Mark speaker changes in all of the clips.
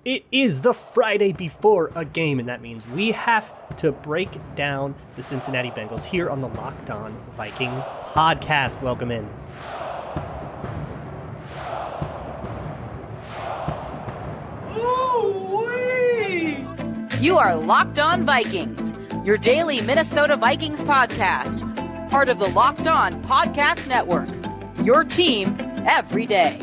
Speaker 1: It is the Friday before a game, and that means we have to break down the Cincinnati Bengals here on the Locked On Vikings podcast. Welcome in.
Speaker 2: Ooh-wee! You are Locked On Vikings, your daily Minnesota Vikings podcast, part of the Locked On Podcast Network, your team every day.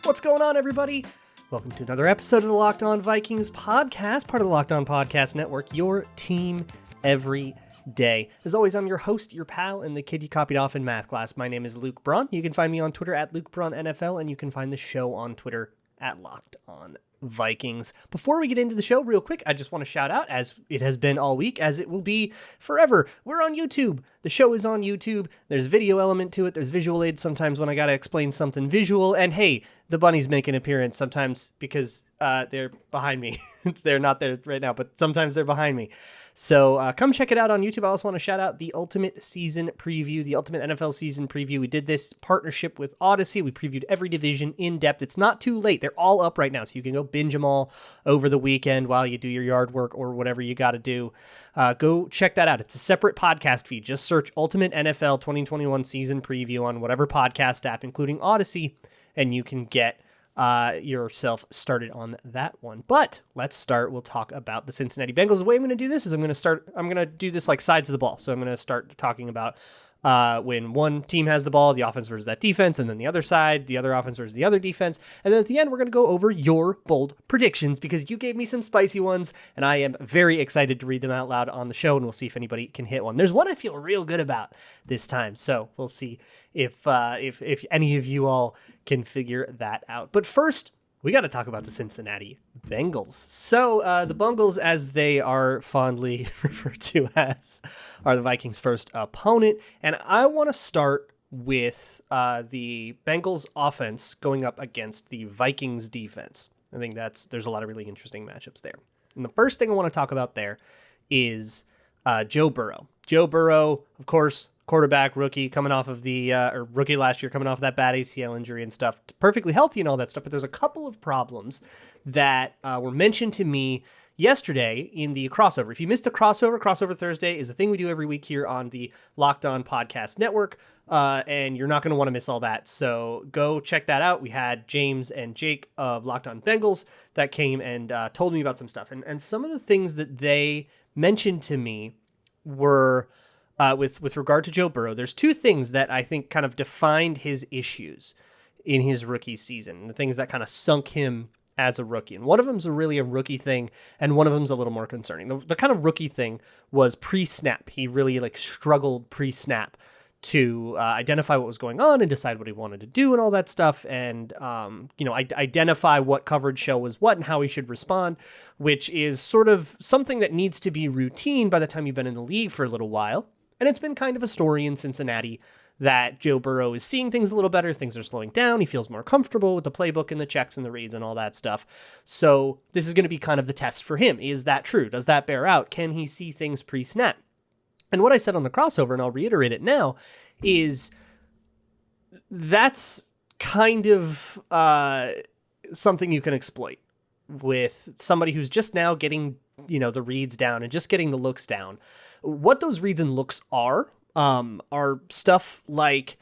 Speaker 1: What's going on, everybody? Welcome to another episode of the Locked On Vikings podcast, part of the Locked On Podcast Network, your team every day. As always, I'm your host, your pal, and the kid you copied off in math class. My name is Luke Braun. You can find me on Twitter at LukeBraunNFL, and you can find the show on Twitter at Locked On Vikings. Before we get into the show, real quick, I just want to shout out, as it has been all week, as it will be forever, we're on YouTube. The show is on YouTube. There's a video element to it. There's visual aids sometimes when I got to explain something visual. And hey, the bunnies make an appearance sometimes because they're behind me. They're not there right now, but sometimes they're behind me. So come check it out on YouTube. I also want to shout out the Ultimate Season Preview, the Ultimate NFL Season Preview. We did this partnership with Odyssey. We previewed every division in depth. It's not too late. They're all up right now, so you can go binge them all over the weekend while you do your yard work or whatever you got to do. Go check that out. It's a separate podcast feed. Just search Ultimate NFL 2021 Season Preview on whatever podcast app, including Odyssey, and you can get yourself started on that one. But let's start. We'll talk about the Cincinnati Bengals. The way I'm going to do this is I'm going to do this like sides of the ball. So I'm going to start talking about when one team has the ball, the offense versus that defense, and then the other side, the other offense versus the other defense. And then at the end, we're going to go over your bold predictions because you gave me some spicy ones, and I am very excited to read them out loud on the show, and we'll see if anybody can hit one. There's one I feel real good about this time, so we'll see if any of you all can figure that out. But first, we got to talk about the Cincinnati Bengals. So the Bengals, as they are fondly referred to as, are the Vikings' first opponent. And I want to start with the Bengals offense going up against the Vikings defense. I think there's a lot of really interesting matchups there. And the first thing I want to talk about there is Joe Burrow. Joe Burrow, of course, quarterback, rookie, coming off of rookie last year, coming off of that bad ACL injury and stuff, perfectly healthy and all that stuff. But there's a couple of problems that were mentioned to me yesterday in the crossover. If you missed the crossover Thursday is the thing we do every week here on the Locked On Podcast Network. And you're not going to want to miss all that. So go check that out. We had James and Jake of Locked On Bengals that came and told me about some stuff. And some of the things that they mentioned to me were with regard to Joe Burrow. There's two things that I think kind of defined his issues in his rookie season, the things that kind of sunk him as a rookie. And one of them's really a rookie thing, and one of them's a little more concerning. The kind of rookie thing was pre-snap. He really struggled pre-snap to identify what was going on and decide what he wanted to do and all that stuff, and identify what coverage show was what and how he should respond, which is sort of something that needs to be routine by the time you've been in the league for a little while. And it's been kind of a story in Cincinnati that Joe Burrow is seeing things a little better. Things are slowing down. He feels more comfortable with the playbook and the checks and the reads and all that stuff. So this is going to be kind of the test for him. Is that true? Does that bear out? Can he see things pre-snap? And what I said on the crossover, and I'll reiterate it now, is that's kind of something you can exploit with somebody who's just now getting, the reads down and just getting the looks down. What those reads and looks are stuff like,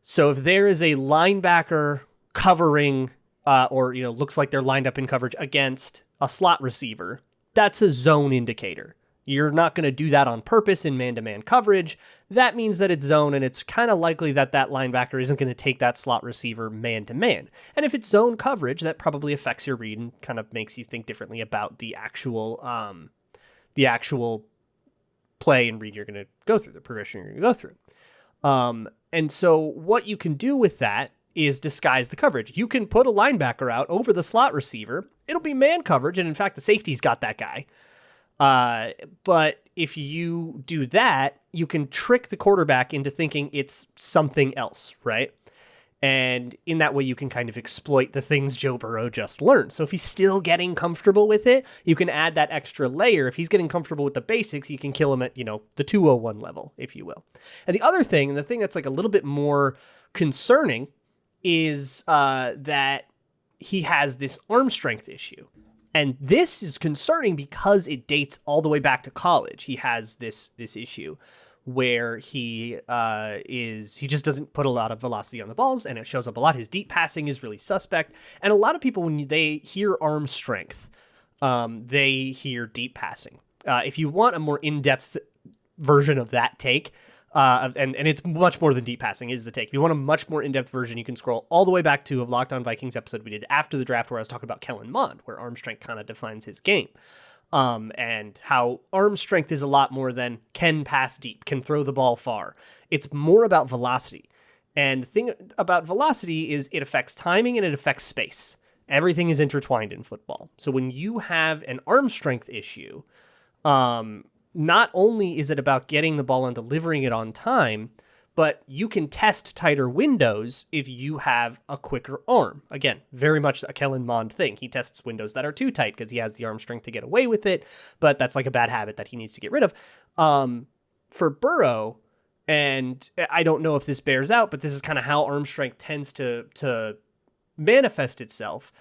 Speaker 1: so if there is a linebacker covering looks like they're lined up in coverage against a slot receiver, that's a zone indicator. You're not going to do that on purpose in man-to-man coverage. That means that it's zone, and it's kind of likely that linebacker isn't going to take that slot receiver man-to-man. And if it's zone coverage, that probably affects your read and kind of makes you think differently about the actual play and read you're going to go through, the progression you're going to go through. And so what you can do with that is disguise the coverage. You can put a linebacker out over the slot receiver. It'll be man coverage, and in fact, the safety's got that guy. But if you do that, you can trick the quarterback into thinking it's something else, right? And in that way, you can kind of exploit the things Joe Burrow just learned. So if he's still getting comfortable with it, you can add that extra layer. If he's getting comfortable with the basics, you can kill him at, the 201 level, if you will. And the other thing, and the thing that's like a little bit more concerning, is that he has this arm strength issue. And this is concerning because it dates all the way back to college. He has this issue where he just doesn't put a lot of velocity on the balls, and it shows up a lot. His deep passing is really suspect. And a lot of people, when they hear arm strength, they hear deep passing. If you want a more in-depth version of that take, and it's much more than deep passing is the take. If you want a much more in-depth version, you can scroll all the way back to a Locked On Vikings episode we did after the draft where I was talking about Kellen Mond, where arm strength kind of defines his game. And how arm strength is a lot more than can pass deep, can throw the ball far. It's more about velocity. And the thing about velocity is it affects timing and it affects space. Everything is intertwined in football. So when you have an arm strength issue, not only is it about getting the ball and delivering it on time, but you can test tighter windows if you have a quicker arm. Again, very much a Kellen Mond thing. He tests windows that are too tight because he has the arm strength to get away with it, but that's like a bad habit that he needs to get rid of. For Burrow, and I don't know if this bears out, but this is kind of how arm strength tends to manifest itself.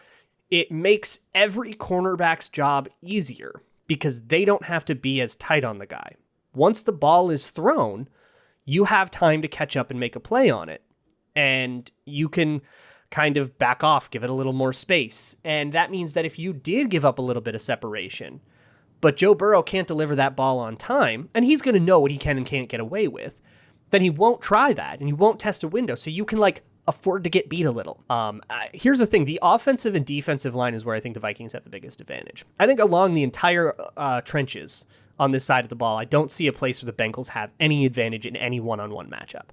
Speaker 1: It makes every cornerback's job easier, because they don't have to be as tight on the guy. Once the ball is thrown, you have time to catch up and make a play on it. And you can kind of back off, give it a little more space. And that means that if you did give up a little bit of separation, but Joe Burrow can't deliver that ball on time, and he's going to know what he can and can't get away with, then he won't try that, and he won't test a window. So you can afford to get beat a little. Here's the thing. The offensive and defensive line is where I think the Vikings have the biggest advantage. I think along the entire trenches on this side of the ball, I don't see a place where the Bengals have any advantage in any one-on-one matchup.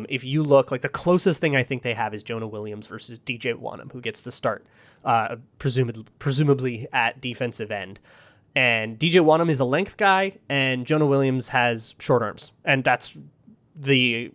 Speaker 1: If you look, the closest thing I think they have is Jonah Williams versus DJ Wonnum, who gets to start presumably at defensive end. And DJ Wonnum is a length guy, and Jonah Williams has short arms. And that's the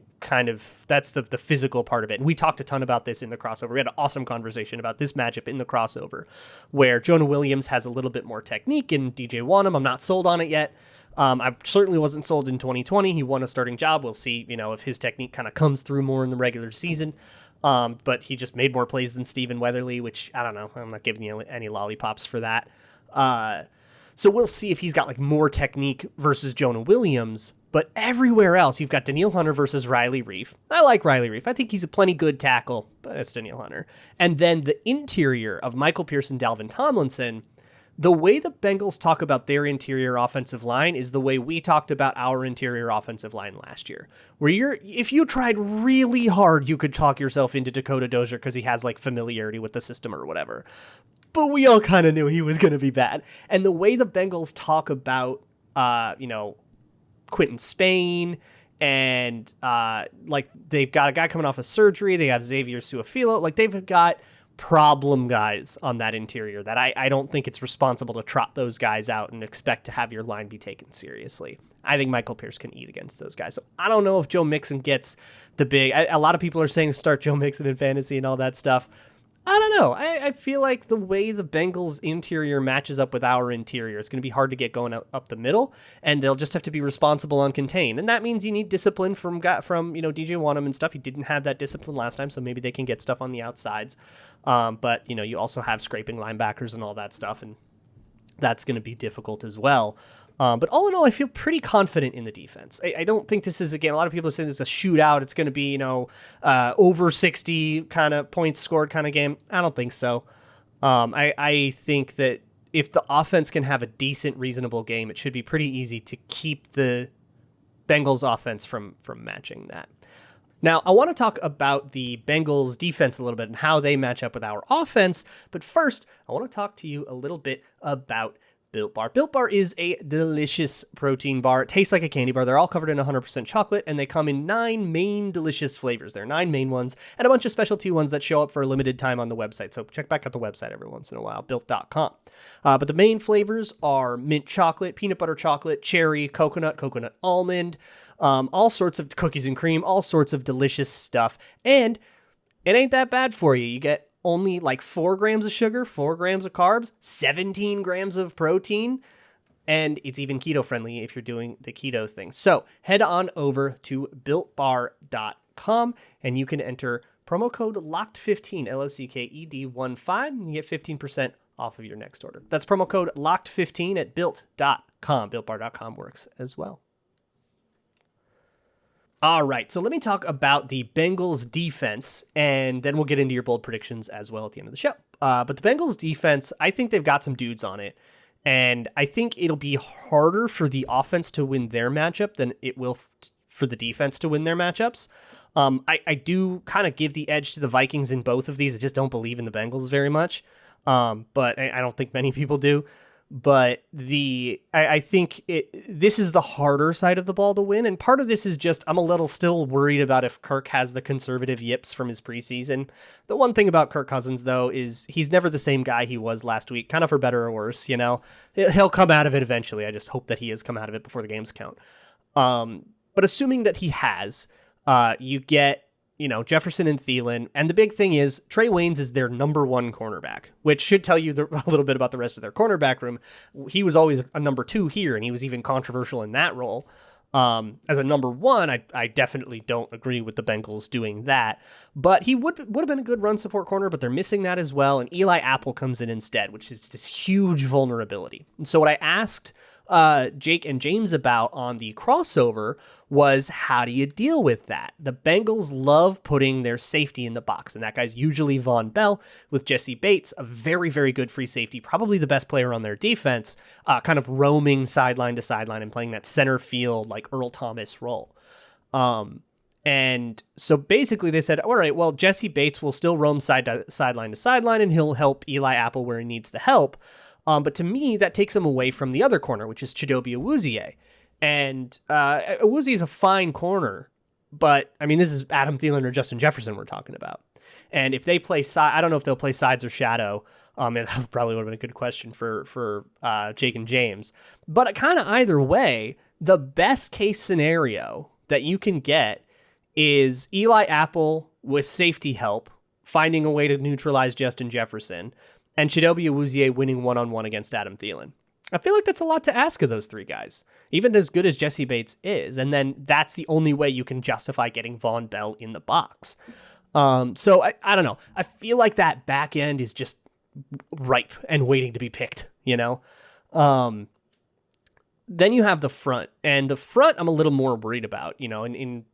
Speaker 1: physical part of it. And we talked a ton about this in the crossover. We had an awesome conversation about this matchup in the crossover where Jonah Williams has a little bit more technique and DJ Wonnum, I'm not sold on it yet. I certainly wasn't sold in 2020. He won a starting job. We'll see, if his technique kind of comes through more in the regular season. But he just made more plays than Stephen Weatherly, which I don't know. I'm not giving you any lollipops for that. So we'll see if he's got more technique versus Jonah Williams. But everywhere else, you've got Danielle Hunter versus Riley Reiff. I like Riley Reiff. I think he's a plenty good tackle, but it's Danielle Hunter. And then the interior of Michael Pierce and Dalvin Tomlinson, the way the Bengals talk about their interior offensive line is the way we talked about our interior offensive line last year. Where if you tried really hard, you could talk yourself into Dakota Dozier because he has familiarity with the system or whatever. But we all kind of knew he was going to be bad. And the way the Bengals talk about, Quentin Spain and they've got a guy coming off of surgery. They have Xavier Su'a-Filo. They've got problem guys on that interior that I don't think it's responsible to trot those guys out and expect to have your line be taken seriously. I think Michael Pierce can eat against those guys. So I don't know if Joe Mixon gets the big... a lot of people are saying start Joe Mixon in fantasy and all that stuff. I don't know. I feel like the way the Bengals interior matches up with our interior, it's going to be hard to get going up the middle, and they'll just have to be responsible on contain. And that means you need discipline from DJ Wonnum and stuff. He didn't have that discipline last time, so maybe they can get stuff on the outsides. But you also have scraping linebackers and all that stuff, and that's going to be difficult as well. But all in all, I feel pretty confident in the defense. I don't think this is a game. A lot of people are saying this is a shootout. It's going to be, over 60 kind of points scored kind of game. I don't think so. I think that if the offense can have a decent, reasonable game, it should be pretty easy to keep the Bengals offense from matching that. Now, I want to talk about the Bengals defense a little bit and how they match up with our offense. But first, I want to talk to you a little bit about Built Bar. Built Bar is a delicious protein bar. It tastes like a candy bar. They're all covered in 100% chocolate, and they come in 9 main delicious flavors. There are 9 main ones and a bunch of specialty ones that show up for a limited time on the website. So check back out the website every once in a while, built.com. But the main flavors are mint chocolate, peanut butter chocolate, cherry, coconut almond, all sorts of cookies and cream, all sorts of delicious stuff. And it ain't that bad for you. You get only 4 grams of sugar, 4 grams of carbs, 17 grams of protein, and it's even keto friendly if you're doing the keto thing. So head on over to builtbar.com and you can enter promo code LOCKED15, LOCKED15, and you get 15% off of your next order. That's promo code LOCKED15 at built.com. BuiltBar.com works as well. All right, so let me talk about the Bengals defense, and then we'll get into your bold predictions as well at the end of the show. But the Bengals defense, I think they've got some dudes on it, and I think it'll be harder for the offense to win their matchup than it will for the defense to win their matchups. I do kind of give the edge to the Vikings in both of these. I just don't believe in the Bengals very much, but I don't think many people do. But I think this is the harder side of the ball to win. And part of this is just, I'm a little still worried about if Kirk has the conservative yips from his preseason. The one thing about Kirk Cousins, though, is he's never the same guy he was last week, kind of for better or worse, you know. He'll come out of it eventually. I just hope that he has come out of it before the games count. But assuming that he has, you get, you know, Jefferson and Thielen. And the big thing is Trey Waynes is their number one cornerback, which should tell you a little bit about the rest of their cornerback room. He was always a number 2 here, and he was even controversial in that role. As a number 1, I definitely don't agree with the Bengals doing that. But he would have been a good run support corner, but they're missing that as well. And Eli Apple comes in instead, which is this huge vulnerability. And so what I asked Jake and James about on the crossover was, how do you deal with that? The Bengals love putting their safety in the box, and that guy's usually Vonn Bell with Jessie Bates, a very, very good free safety, probably the best player on their defense, kind of roaming sideline to sideline and playing that center field like Earl Thomas role. And so basically they said, all right, well, Jessie Bates will still roam sideline to sideline, and he'll help Eli Apple where he needs the help. But to me, that takes him away from the other corner, which is Chidobe Awuzie. And Awuzie is a fine corner, but I mean, this is Adam Thielen or Justin Jefferson we're talking about. And if they play I don't know if they'll play sides or shadow. That probably would have been a good question for Jake and James. But kind of either way, the best case scenario that you can get is Eli Apple with safety help, finding a way to neutralize Justin Jefferson, and Chidobe Awuzie winning one-on-one against Adam Thielen. I feel like that's a lot to ask of those three guys, even as good as Jessie Bates is. And then that's the only way you can justify getting Vonn Bell in the box. So I don't know. I feel like that back end is just ripe and waiting to be picked, you know? Then you have the front, and the front I'm a little more worried about, you know, in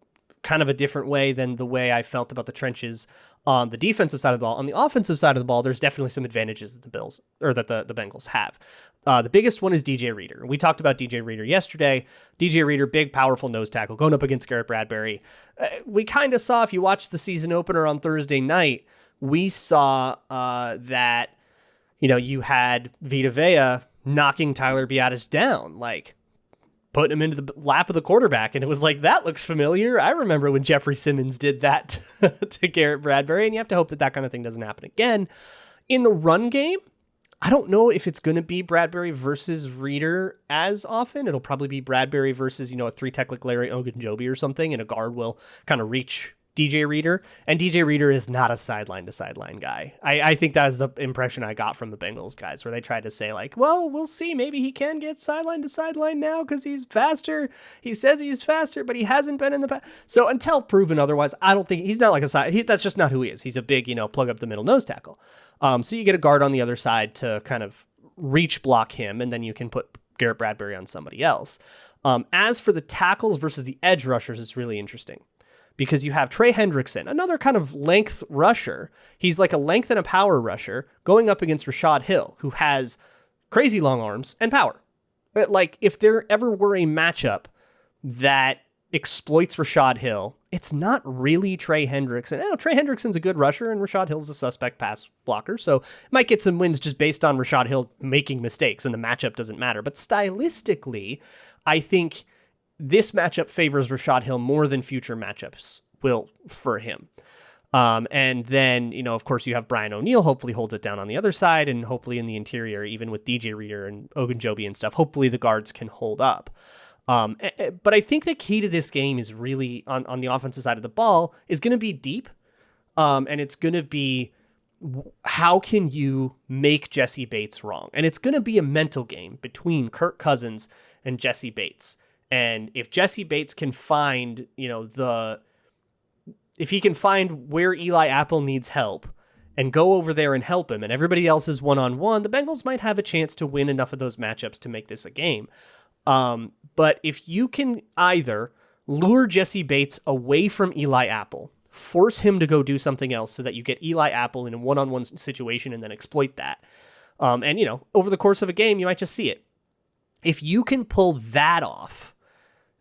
Speaker 1: kind of a different way than the way I felt about the trenches on the defensive side of the ball. On the offensive side of the ball, there's definitely some advantages that the Bengals have. The biggest one is DJ Reader. We talked about DJ Reader yesterday. DJ Reader, big, powerful nose tackle, going up against Garrett Bradbury. We kind of saw, if you watched the season opener on Thursday night, we saw that, you know, you had Vita Vea knocking Tyler Biadasz down, like putting him into the lap of the quarterback. And it was like, that looks familiar. I remember when Jeffrey Simmons did that to Garrett Bradbury, and you have to hope that that kind of thing doesn't happen again. In the run game, I don't know if it's going to be Bradbury versus Reader as often. It'll probably be Bradbury versus, you know, a 3-tech like Larry Ogunjobi or something, and a guard will kind of reach DJ Reader. And DJ Reader is not a sideline to sideline guy. I think that is the impression I got from the Bengals guys, where they tried to say like, well, we'll see. Maybe he can get sideline to sideline now because he's faster. He says he's faster, but he hasn't been in the past. So until proven otherwise, I don't think he's not like a side. That's just not who he is. He's a big, you know, plug up the middle nose tackle. So you get a guard on the other side to kind of reach block him, and then you can put Garrett Bradbury on somebody else. As for the tackles versus the edge rushers, it's really interesting, because you have Trey Hendrickson, another kind of length rusher. He's like a length and a power rusher going up against Rashad Hill, who has crazy long arms and power. But like, if there ever were a matchup that exploits Rashad Hill, it's not really Trey Hendrickson. Trey Hendrickson's a good rusher, and Rashad Hill's a suspect pass blocker, so might get some wins just based on Rashad Hill making mistakes, and the matchup doesn't matter. But stylistically, I think this matchup favors Rashad Hill more than future matchups will for him. And then, you know, of course, you have Brian O'Neill, hopefully holds it down on the other side, and hopefully in the interior, even with DJ Reader and Ogunjobi and stuff, hopefully the guards can hold up. But I think the key to this game is really on the offensive side of the ball is going to be deep. And it's going to be, how can you make Jessie Bates wrong? And it's going to be a mental game between Kirk Cousins and Jessie Bates. And if Jessie Bates can find, you know, if he can find where Eli Apple needs help and go over there and help him, and everybody else is one-on-one, the Bengals might have a chance to win enough of those matchups to make this a game. But if you can either lure Jessie Bates away from Eli Apple, force him to go do something else so that you get Eli Apple in a one-on-one situation and then exploit that. And, over the course of a game, you might just see it. If you can pull that off,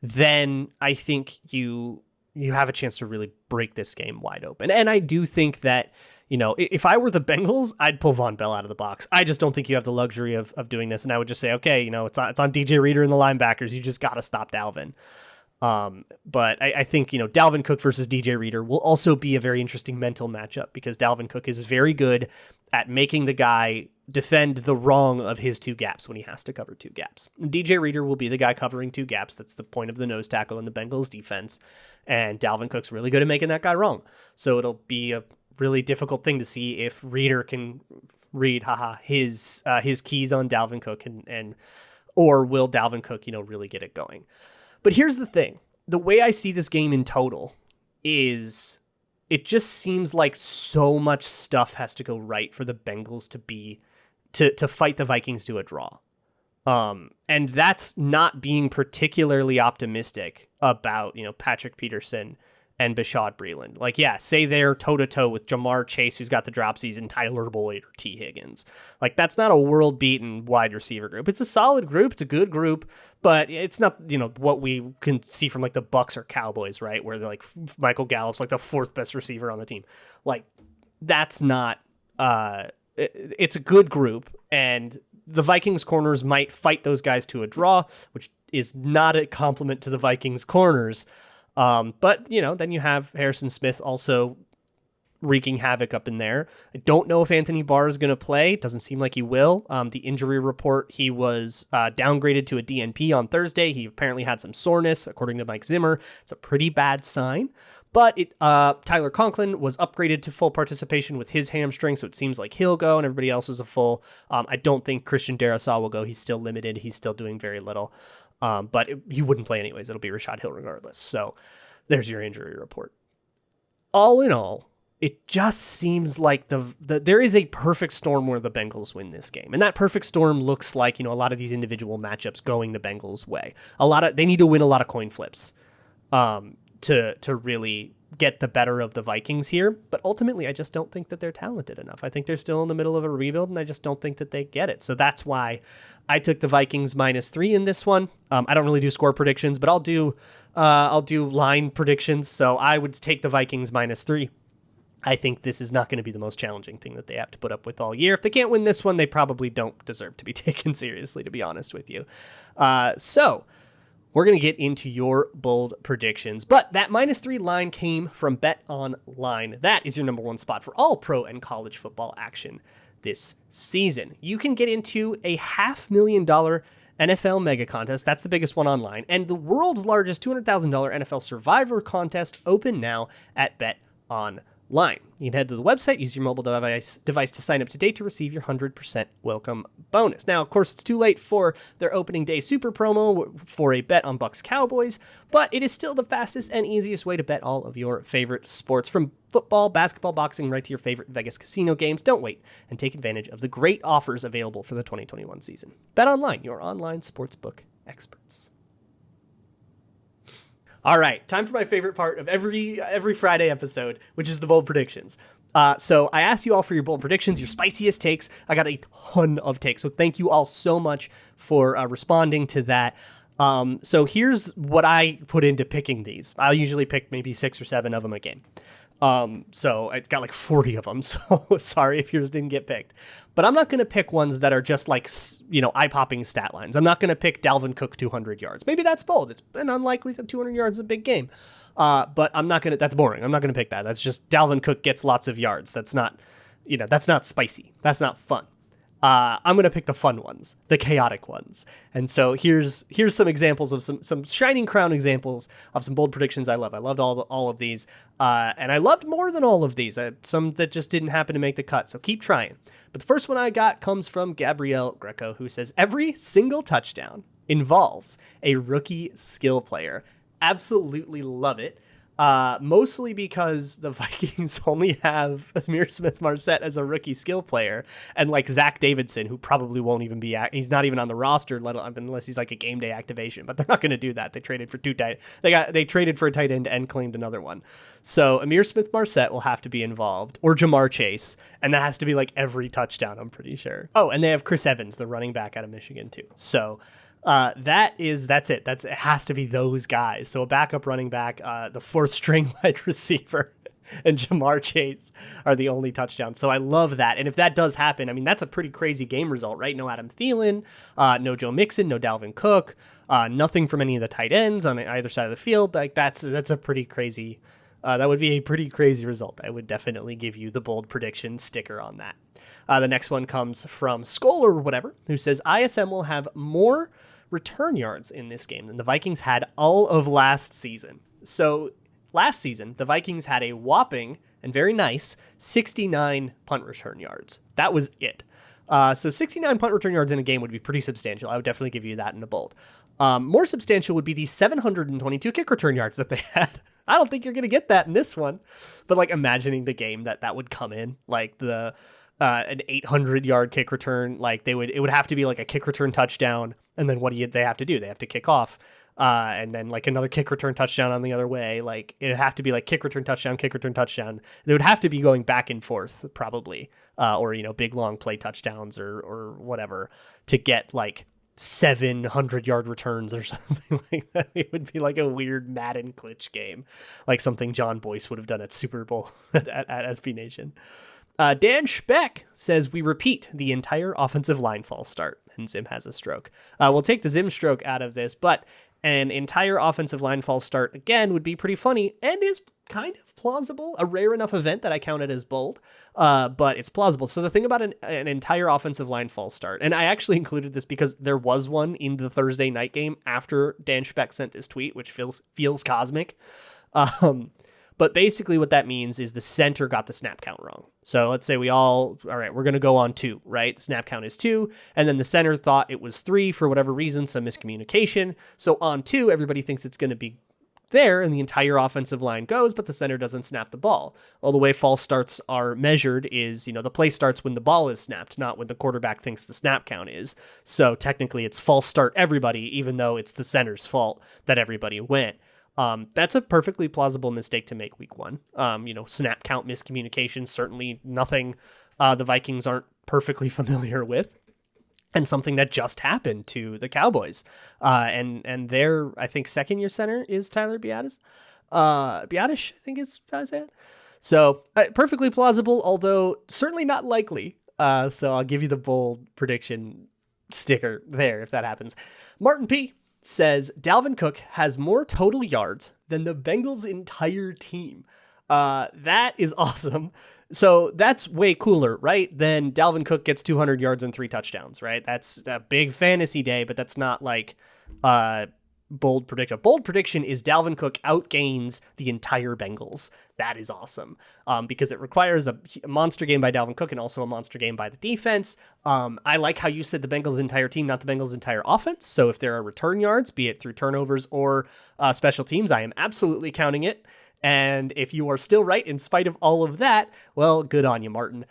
Speaker 1: then I think you have a chance to really break this game wide open. And I do think that, if I were the Bengals, I'd pull Vonn Bell out of the box. I just don't think you have the luxury of doing this. And I would just say, okay, it's on DJ Reader and the linebackers. You just got to stop Dalvin. But I think, Dalvin Cook versus DJ Reader will also be a very interesting mental matchup because Dalvin Cook is very good at making the guy defend the wrong of his two gaps when he has to cover two gaps. DJ Reader will be the guy covering two gaps. That's the point of the nose tackle in the Bengals defense. And Dalvin Cook's really good at making that guy wrong. So it'll be a really difficult thing to see if Reader can read his keys on Dalvin Cook or will Dalvin Cook, really get it going. But here's the thing. The way I see this game in total is it just seems like so much stuff has to go right for the Bengals to fight the Vikings to a draw. And that's not being particularly optimistic about, Patrick Peterson and Bashaud Breeland. Like, yeah, say they're toe-to-toe with Jamar Chase, who's got the dropsies, and Tyler Boyd or T. Higgins. Like, that's not a world-beaten wide receiver group. It's a solid group. It's a good group, but it's not, what we can see from, like, the Bucs or Cowboys, right, where, like, Michael Gallup's, like, the fourth best receiver on the team. Like, that's not... it's a good group, and the Vikings corners might fight those guys to a draw, which is not a compliment to the Vikings corners. But, then you have Harrison Smith also wreaking havoc up in there. I don't know if Anthony Barr is going to play. Doesn't seem like he will. The injury report, he was downgraded to a DNP on Thursday. He apparently had some soreness, according to Mike Zimmer. It's a pretty bad sign. But Tyler Conklin was upgraded to full participation with his hamstring, so it seems like he'll go, and everybody else is a full. I don't think Christian Darrisaw will go. He's still limited. He's still doing very little. But he wouldn't play anyways. It'll be Rashad Hill regardless. So there's your injury report. All in all, it just seems like there is a perfect storm where the Bengals win this game. And that perfect storm looks like, a lot of these individual matchups going the Bengals' way. They need to win a lot of coin flips to really get the better of the Vikings here. But ultimately, I just don't think that they're talented enough. I think they're still in the middle of a rebuild, and I just don't think that they get it. So that's why I took the Vikings -3 in this one. I don't really do score predictions, but I'll do line predictions. So I would take the Vikings -3. I think this is not going to be the most challenging thing that they have to put up with all year. If they can't win this one, they probably don't deserve to be taken seriously, to be honest with you. So we're going to get into your bold predictions. But that -3 line came from Bet Online. That is your number one spot for all pro and college football action this season. You can get into a $500,000 NFL mega contest. That's the biggest one online. And the world's largest $200,000 NFL Survivor contest open now at Bet Online. You can head to the website, use your mobile device to sign up today to receive your 100% welcome bonus. Now, of course, it's too late for their opening day super promo for a bet on Bucs Cowboys, but it is still the fastest and easiest way to bet all of your favorite sports, from football, basketball, boxing, right to your favorite Vegas casino games. Don't wait and take advantage of the great offers available for the 2021 season. Bet Online, your online sportsbook experts. All right, time for my favorite part of every Friday episode, which is the bold predictions. So I asked you all for your bold predictions, your spiciest takes. I got a ton of takes, so thank you all so much for responding to that. So here's what I put into picking these. I'll usually pick maybe 6 or 7 of them a game. So I got like 40 of them, so sorry if yours didn't get picked. But I'm not going to pick ones that are just like, eye-popping stat lines. I'm not going to pick Dalvin Cook 200 yards. Maybe that's bold. It's been unlikely that 200 yards is a big game. But I'm not going to, that's boring. I'm not going to pick that. That's just Dalvin Cook gets lots of yards. That's not, that's not spicy. That's not fun. I'm going to pick the fun ones, the chaotic ones. And so here's some examples of some shining crown examples of some bold predictions I love. I loved all of these. And I loved more than all of these. Some that just didn't happen to make the cut. So keep trying. But the first one I got comes from Gabrielle Greco, who says, every single touchdown involves a rookie skill player. Absolutely love it. Mostly because the Vikings only have Amir Smith-Marset as a rookie skill player, and like Zach Davidson, who probably won't even be he's not even on the roster, unless he's like a game day activation. But they're not going to do that. They traded for they traded for a tight end and claimed another one. So Amir Smith-Marset will have to be involved, or Jamar Chase, and that has to be like every touchdown, I'm pretty sure. Oh, and they have Chris Evans, the running back out of Michigan too. So that's it. It has to be those guys. So a backup running back, the fourth string wide receiver, and Jamar Chase are the only touchdowns. So I love that. And if that does happen, I mean, that's a pretty crazy game result, right? No Adam Thielen, no Joe Mixon, no Dalvin Cook, nothing from any of the tight ends on either side of the field. Like that's a pretty crazy, that would be a pretty crazy result. I would definitely give you the bold prediction sticker on that. The next one comes from Skull or whatever, who says ISM will have more return yards in this game than the Vikings had all of last season. So last season, the Vikings had a whopping and very nice 69 punt return yards. That was it. So 69 punt return yards in a game would be pretty substantial. I would definitely give you that in the bold. More substantial would be the 722 kick return yards that they had. I don't think you're going to get that in this one, but like imagining the game that would come in, like the an 800-yard kick return, like it would have to be like a kick return touchdown, and then what do they have to do? They have to kick off, and then like another kick return touchdown on the other way. Like it'd have to be like kick return touchdown, kick return touchdown. They would have to be going back and forth probably, or big long play touchdowns or whatever to get like 700-yard returns or something like that. It would be like a weird Madden glitch game, like something John Boyce would have done at Super Bowl at SB Nation. Dan Speck says we repeat the entire offensive line false start, and Zim has a stroke. We'll take the Zim stroke out of this, but an entire offensive line false start again would be pretty funny and is kind of plausible. A rare enough event that I count it as bold, but it's plausible. So the thing about an entire offensive line false start, and I actually included this because there was one in the Thursday night game after Dan Speck sent this tweet, which feels cosmic. But basically what that means is the center got the snap count wrong. So let's say all right, we're going to go on 2, right? The snap count is 2. And then the center thought it was 3 for whatever reason, some miscommunication. So on 2, everybody thinks it's going to be there and the entire offensive line goes, but the center doesn't snap the ball. Well, the way false starts are measured is, the play starts when the ball is snapped, not when the quarterback thinks the snap count is. So technically it's false start everybody, even though it's the center's fault that everybody went. That's a perfectly plausible mistake to make week 1. Snap count miscommunication, certainly nothing the Vikings aren't perfectly familiar with, and something that just happened to the Cowboys. And their, I think, second-year center is Tyler Biadasz. Biadasz, I think is how I say it. So perfectly plausible, although certainly not likely. So I'll give you the bold prediction sticker there if that happens. Martin P. says Dalvin Cook has more total yards than the Bengals' entire team. That is awesome. So that's way cooler, right? Than Dalvin Cook gets 200 yards and 3 touchdowns, right? That's a big fantasy day, but that's not like bold prediction. Bold prediction is Dalvin Cook outgains the entire Bengals. That is awesome because it requires a monster game by Dalvin Cook and also a monster game by the defense. I like how you said the Bengals' entire team, not the Bengals' entire offense. So if there are return yards, be it through turnovers or special teams, I am absolutely counting it. And if you are still right in spite of all of that, well, good on you, Martin.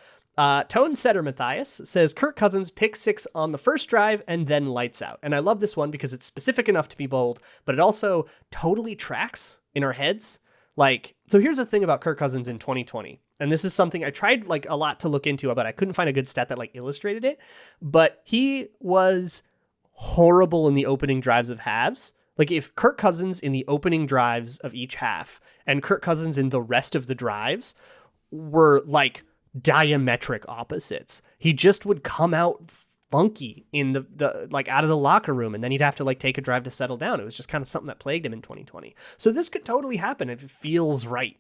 Speaker 1: Tone Setter Matthias says Kirk Cousins pick 6 on the first drive and then lights out. And I love this one because it's specific enough to be bold, but it also totally tracks in our heads. So here's the thing about Kirk Cousins in 2020. And this is something I tried a lot to look into, but I couldn't find a good stat that illustrated it. But he was horrible in the opening drives of halves. If Kirk Cousins in the opening drives of each half and Kirk Cousins in the rest of the drives were diametric opposites, he just would come out funky in the out of the locker room, and then he'd have to take a drive to settle down. It was just kind of something that plagued him in 2020. So this could totally happen if it feels right,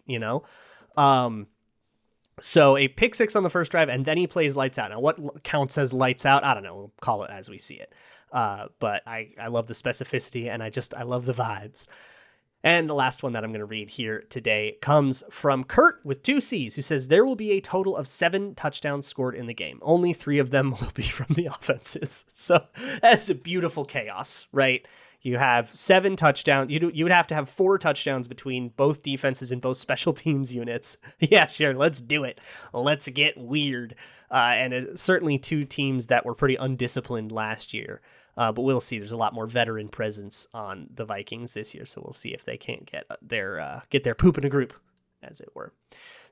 Speaker 1: So a pick 6 on the first drive, and then he plays lights out. Now, what counts as lights out? I don't know. We'll call it as we see it. But I love the specificity, and I love the vibes. And the last one that I'm going to read here today comes from Kurt with 2 C's, who says there will be a total of 7 touchdowns scored in the game. Only 3 of them will be from the offenses. So that's a beautiful chaos, right? You have 7 touchdowns. You would have to have 4 touchdowns between both defenses and both special teams units. Yeah, sure. Let's do it. Let's get weird. And certainly 2 teams that were pretty undisciplined last year. But we'll see. There's a lot more veteran presence on the Vikings this year, so we'll see if they can't get their poop in a group, as it were.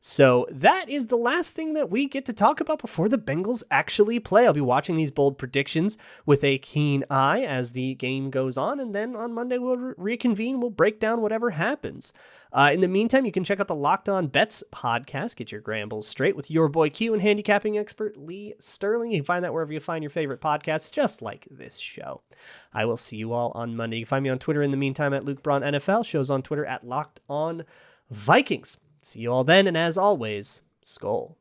Speaker 1: So that is the last thing that we get to talk about before the Bengals actually play. I'll be watching these bold predictions with a keen eye as the game goes on, and then on Monday we'll reconvene. We'll break down whatever happens. In the meantime, you can check out the Locked On Bets podcast. Get your grambles straight with your boy Q and handicapping expert Lee Sterling. You can find that wherever you find your favorite podcasts, just like this show. I will see you all on Monday. You can find me on Twitter in the meantime at Luke Braun NFL. Shows on Twitter at Locked On Vikings. See you all then, and as always, Skol.